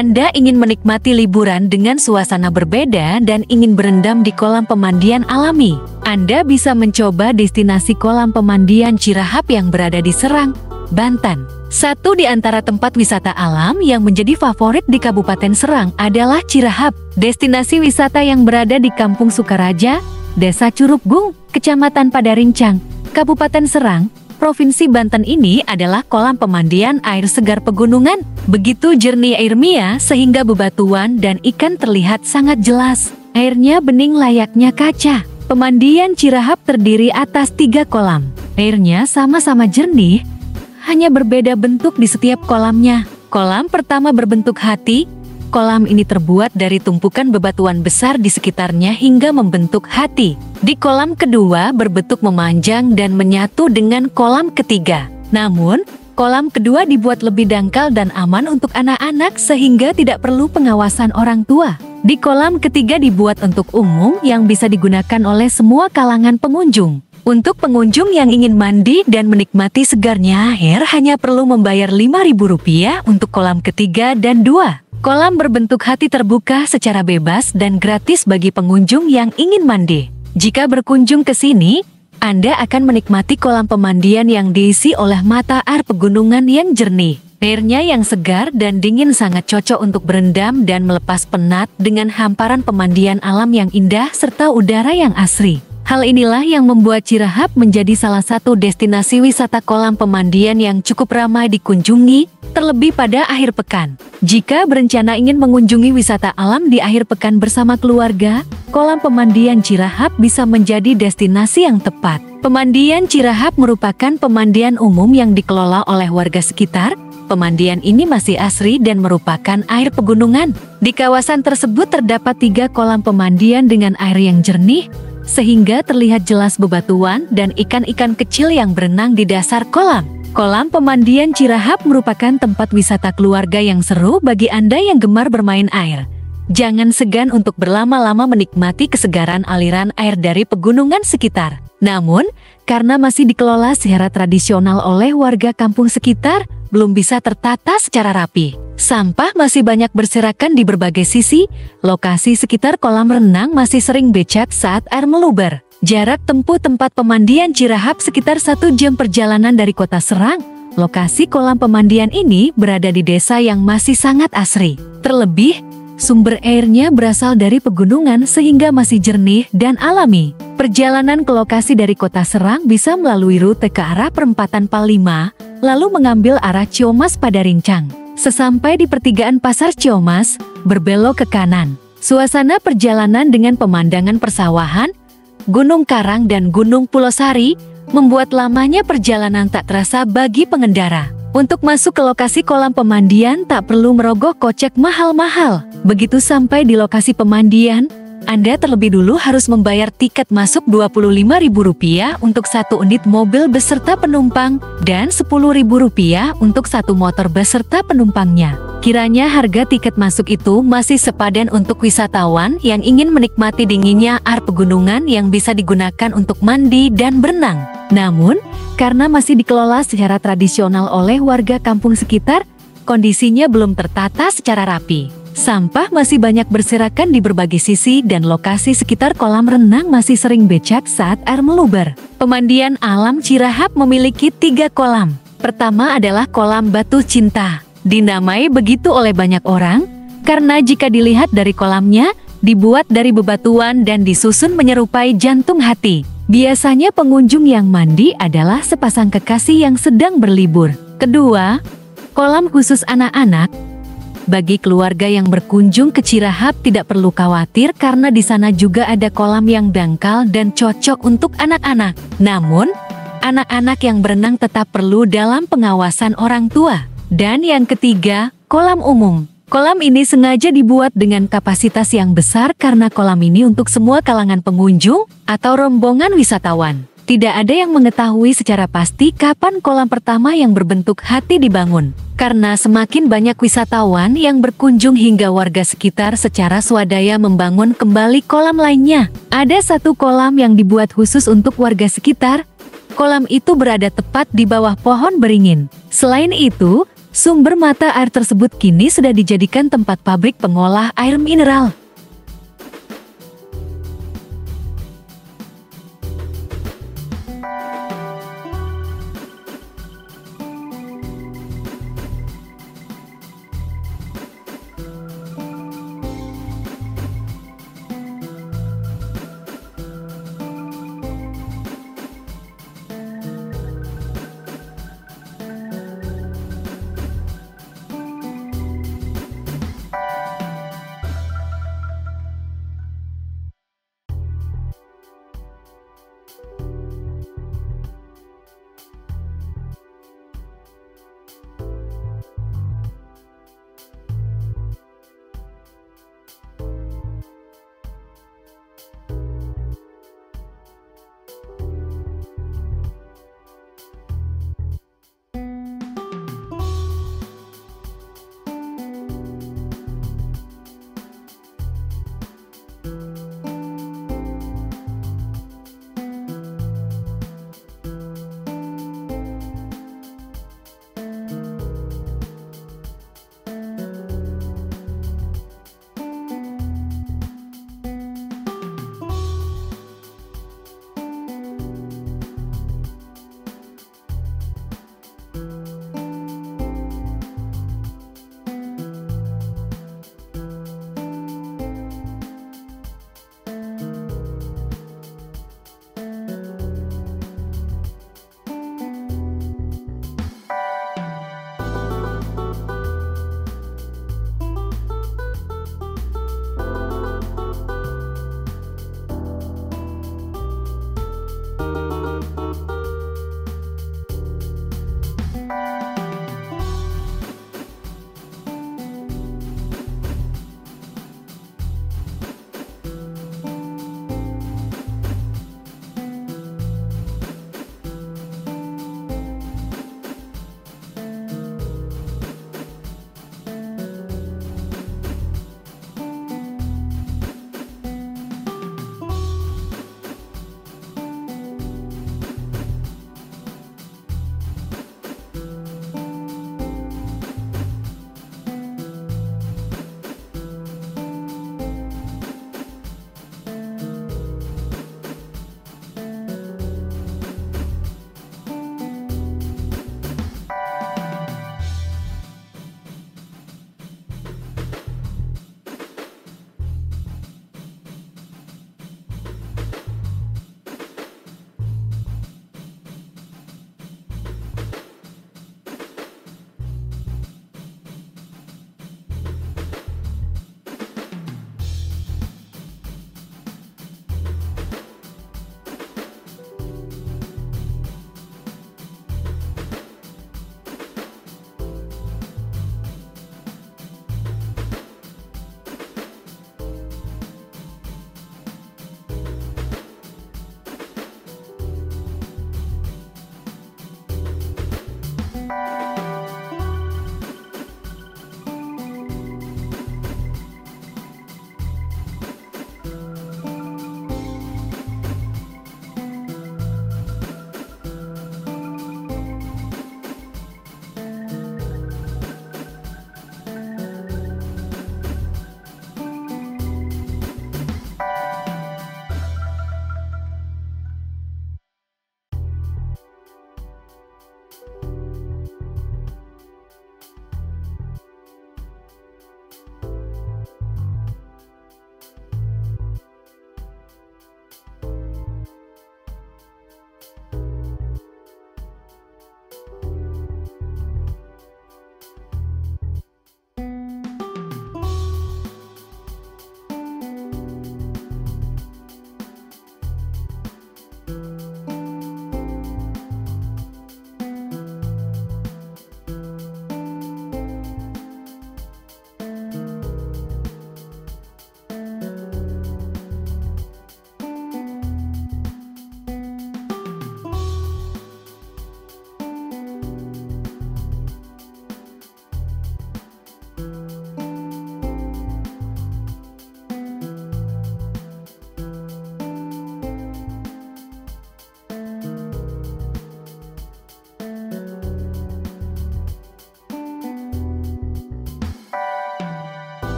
Anda ingin menikmati liburan dengan suasana berbeda dan ingin berendam di kolam pemandian alami. Anda bisa mencoba destinasi kolam pemandian Cirahap yang berada di Serang, Banten. Satu di antara tempat wisata alam yang menjadi favorit di Kabupaten Serang adalah Cirahap, destinasi wisata yang berada di Kampung Sukaraja, Desa Curug Gung, Kecamatan Padarincang, Kabupaten Serang, Provinsi Banten. Ini adalah kolam pemandian air segar pegunungan. Begitu jernih airnya sehingga bebatuan dan ikan terlihat sangat jelas. Airnya bening layaknya kaca. Pemandian Cirahap terdiri atas 3 kolam. Airnya sama-sama jernih, hanya berbeda bentuk di setiap kolamnya. Kolam pertama berbentuk hati. Kolam ini terbuat dari tumpukan bebatuan besar di sekitarnya hingga membentuk hati. Di kolam kedua berbentuk memanjang dan menyatu dengan kolam ketiga. Namun, kolam kedua dibuat lebih dangkal dan aman untuk anak-anak sehingga tidak perlu pengawasan orang tua. Di kolam ketiga dibuat untuk umum yang bisa digunakan oleh semua kalangan pengunjung. Untuk pengunjung yang ingin mandi dan menikmati segarnya air hanya perlu membayar Rp5.000 untuk kolam ketiga dan 2. Kolam berbentuk hati terbuka secara bebas dan gratis bagi pengunjung yang ingin mandi. Jika berkunjung ke sini, Anda akan menikmati kolam pemandian yang diisi oleh mata air pegunungan yang jernih. Airnya yang segar dan dingin sangat cocok untuk berendam dan melepas penat dengan hamparan pemandian alam yang indah serta udara yang asri. Hal inilah yang membuat Cirahap menjadi salah satu destinasi wisata kolam pemandian yang cukup ramai dikunjungi, terlebih pada akhir pekan. Jika berencana ingin mengunjungi wisata alam di akhir pekan bersama keluarga, kolam pemandian Cirahap bisa menjadi destinasi yang tepat. Pemandian Cirahap merupakan pemandian umum yang dikelola oleh warga sekitar. Pemandian ini masih asri dan merupakan air pegunungan. Di kawasan tersebut terdapat 3 kolam pemandian dengan air yang jernih, sehingga terlihat jelas bebatuan dan ikan-ikan kecil yang berenang di dasar kolam. Kolam pemandian Cirahap merupakan tempat wisata keluarga yang seru bagi Anda yang gemar bermain air. Jangan segan untuk berlama-lama menikmati kesegaran aliran air dari pegunungan sekitar. Namun, karena masih dikelola secara tradisional oleh warga kampung sekitar, belum bisa tertata secara rapi. Sampah masih banyak berserakan di berbagai sisi. Lokasi sekitar kolam renang masih sering becek saat air meluber. Jarak tempuh tempat pemandian Cirahap sekitar 1 jam perjalanan dari kota Serang. Lokasi kolam pemandian ini berada di desa yang masih sangat asri. Terlebih, sumber airnya berasal dari pegunungan sehingga masih jernih dan alami. Perjalanan ke lokasi dari kota Serang bisa melalui rute ke arah perempatan Pal-5, lalu mengambil arah Ciomas Padarincang. Sesampai di pertigaan Pasar Ciomas, berbelok ke kanan. Suasana perjalanan dengan pemandangan persawahan, Gunung Karang dan Gunung Pulosari membuat lamanya perjalanan tak terasa bagi pengendara. Untuk masuk ke lokasi kolam pemandian tak perlu merogoh kocek mahal-mahal. Begitu sampai di lokasi pemandian, Anda terlebih dulu harus membayar tiket masuk Rp25.000 untuk 1 unit mobil beserta penumpang dan Rp10.000 untuk 1 motor beserta penumpangnya. Kiranya harga tiket masuk itu masih sepadan untuk wisatawan yang ingin menikmati dinginnya air pegunungan yang bisa digunakan untuk mandi dan berenang. Namun, karena masih dikelola secara tradisional oleh warga kampung sekitar, kondisinya belum tertata secara rapi. Sampah masih banyak berserakan di berbagai sisi dan lokasi sekitar kolam renang masih sering becek saat air meluber. Pemandian alam Cirahap memiliki 3 kolam. Pertama adalah kolam Batu Cinta. Dinamai begitu oleh banyak orang, karena jika dilihat dari kolamnya, dibuat dari bebatuan dan disusun menyerupai jantung hati. Biasanya pengunjung yang mandi adalah sepasang kekasih yang sedang berlibur. Kedua, kolam khusus anak-anak. Bagi keluarga yang berkunjung ke Cirahap tidak perlu khawatir karena di sana juga ada kolam yang dangkal dan cocok untuk anak-anak. Namun, anak-anak yang berenang tetap perlu dalam pengawasan orang tua. Dan yang ketiga, kolam umum. Kolam ini sengaja dibuat dengan kapasitas yang besar karena kolam ini untuk semua kalangan pengunjung atau rombongan wisatawan. Tidak ada yang mengetahui secara pasti kapan kolam pertama yang berbentuk hati dibangun. Karena semakin banyak wisatawan yang berkunjung hingga warga sekitar secara swadaya membangun kembali kolam lainnya. Ada 1 kolam yang dibuat khusus untuk warga sekitar. Kolam itu berada tepat di bawah pohon beringin. Selain itu, Sumber mata air tersebut kini sudah dijadikan tempat pabrik pengolah air mineral.